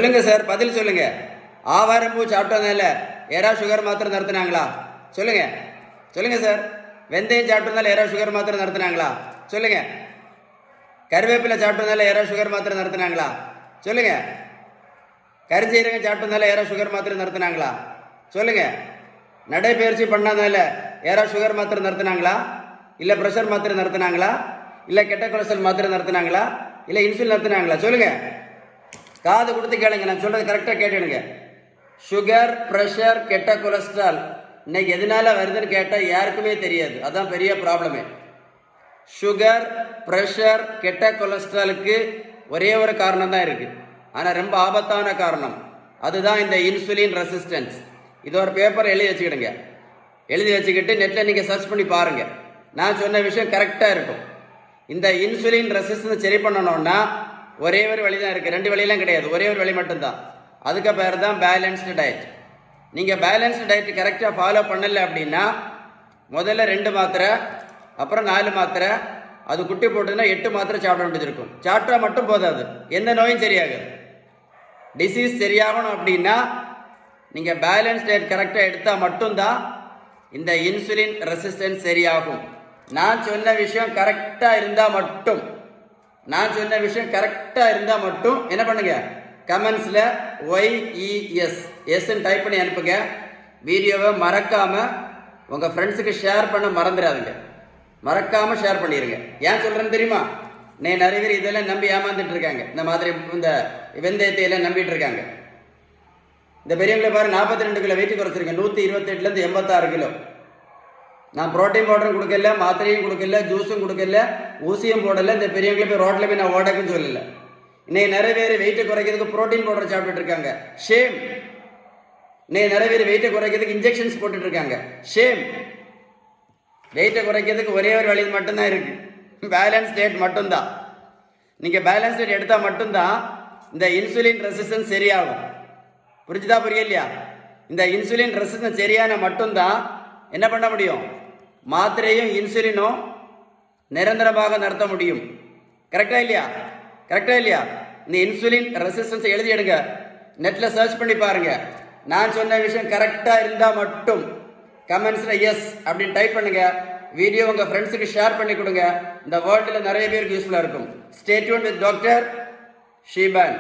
சொல்லுங்க சார், பதில் சொல்லுங்க. ஆவாரம் பூ சாப்பிட்டதுனால யாராவது சுகர் மாத்திரை நிறுத்தினாங்களா? சொல்லுங்க சொல்லுங்க சார். வெந்தயம் சாப்பிட்டதுனால யாராவது சுகர் மாத்திரை நிறுத்தினாங்களா? சொல்லுங்க. கருவேப்பிலை சாப்பிட்டதுனால யாராவது சுகர் மாத்திரை நிறுத்தினாங்களா? சொல்லுங்க. கரிஞ்சீரகம் சாப்பிட்டதுனால யாராவது சுகர் மாத்திரை நிறுத்தினாங்களா? சொல்லுங்க. நடைபயிற்சி பண்ணாதனால யாராவது சுகர் மாத்திரை நிறுத்தினாங்களா? இல்லை ப்ரெஷர் மாத்திரை நிறுத்தினாங்களா? இல்லை கெட்ட கொலஸ்ட்ரால் மாத்திரை நிறுத்தினாங்களா? இல்லை இன்சுலின் நிறுத்தினாங்களா? சொல்லுங்க. காது கொடுத்து கேளுங்க, நான் சொல்றது கரெக்டாக கேட்டுடுங்க. சுகர், ப்ரெஷர், கெட்ட கொலஸ்ட்ரால் இன்னைக்கு எதனால வருதுன்னு கேட்டால் யாருக்குமே தெரியாது. அதான் பெரிய ப்ராப்ளமே. சுகர், ப்ரெஷர், கெட்ட கொலஸ்ட்ராலுக்கு ஒரே ஒரு காரணம் தான் இருக்குது, ஆனால் ரொம்ப ஆபத்தான காரணம். அதுதான் இந்த இன்சுலின் ரெசிஸ்டன்ஸ். இது ஒரு பேப்பர் எழுதி வச்சுக்கிடுங்க. எழுதி வச்சுக்கிட்டு நெட்டில் நீங்கள் சர்ச் பண்ணி பாருங்கள். நான் சொன்ன விஷயம் கரெக்டாக இருக்கும். இந்த இன்சுலின் ரெசிஸ்டன்ஸ் சரி பண்ணணும்னா ஒரே ஒரு வழி தான் இருக்குது. 2 வழியெல்லாம் கிடையாது, ஒரே ஒரு வழி மட்டும்தான். அதுக்கு பேர் தான் பேலன்ஸ்டு டயட். நீங்கள் பேலன்ஸ்டு டயட் கரெக்டாக ஃபாலோ பண்ணலை அப்படின்னா முதல்ல 2 மாத்திரை, அப்புறம் 4 மாத்திரை, அது குட்டி போட்டுதுன்னா 8 மாத்திரை சாப்பிட வேண்டியது இருக்கும். சாப்பிட்டா மட்டும் போதாது, எந்த நோயும் சரியாகுது. டிசீஸ் சரியாகணும் அப்படின்னா நீங்கள் பேலன்ஸ் டயட் கரெக்டாக எடுத்தால் மட்டும்தான் இந்த இன்சுலின் ரெசிஸ்டன்ஸ் சரியாகும். நான் சொன்ன விஷயம் கரெக்டாக இருந்தால் மட்டும், என்ன பண்ணுங்க, கமெண்ட்ஸில் YES எஸ்ன்னு டைப் பண்ணி அனுப்புங்க. வீடியோவை மறக்காமல் உங்கள் ஃப்ரெண்ட்ஸுக்கு ஷேர் பண்ண மறந்துடாதுங்க. மறக்காமல் ஷேர் பண்ணிடுங்க. ஏன் சொல்கிறேன்னு தெரியுமா? நிறைய பேர் இதெல்லாம் நம்பி ஏமாந்துட்டு இருக்காங்க. இந்த மாதிரி இந்த வெந்தயத்தை எல்லாம் நம்பிட்டு இருக்காங்க. இந்த பெரியவங்களை பாரு, 42 கிலோ வெயிட் குறைச்சிருக்கேன். 128லேருந்து 86 கிலோ. நான் ப்ரோட்டீன் பவுடரும் கொடுக்கல, மாத்திரையும் கொடுக்கல, ஜூஸும் கொடுக்கல, ஊசியும் போடலை. இந்த பெரியவங்களை போய் ரோட்டில் போய் நான் ஓடக்குன்னு சொல்லலை. இன்னைக்கு நிறைய பேர் வெயிட்டை குறைக்கிறதுக்கு ப்ரோட்டீன் பவுடர் சாப்பிட்டுட்டு இருக்காங்க. ஷேம். இன்னைக்கு நிறைய பேர் வெயிட்டை குறைக்கிறதுக்கு இன்ஜெக்ஷன்ஸ் போட்டுட்டு இருக்காங்க. ஷேம். வெயிட்டை குறைக்கிறதுக்கு ஒரே ஒரு வழி மட்டும்தான் இருக்கு, பேலன்ஸ் டயட் மட்டும்தான். நீங்கள் பேலன்ஸ் டயட் எடுத்தால் மட்டும்தான் இந்த இன்சுலின் ரெசிஸ்டன்ஸ் சரியாகும். புரிஞ்சுதா, புரியலையா? இந்த இன்சுலின் ரெசிஸ்டன்ஸ் சரியான மட்டும்தான் என்ன பண்ண முடியும், மாத்திரையும் இன்சுலினும் நிரந்தரமாக நடத்த முடியும். கரெக்டா இல்லையா? இந்த இன்சுலின் ரெசிஸ்டன்ஸ் எழுதி எடுங்க, நெட்டில் சர்ச் பண்ணி பாருங்க. நான் சொன்ன விஷயம் கரெக்டாக இருந்தால் மட்டும் கமெண்ட்ஸில் எஸ் அப்படின்னு டைப் பண்ணுங்க. வீடியோ உங்கள் ஃப்ரெண்ட்ஸுக்கு ஷேர் பண்ணி கொடுங்க. இந்த வேர்ல்டில் நிறைய பேருக்கு யூஸ்ஃபுல்லாக இருக்கும். Stay tuned with doctor ஷீபான்.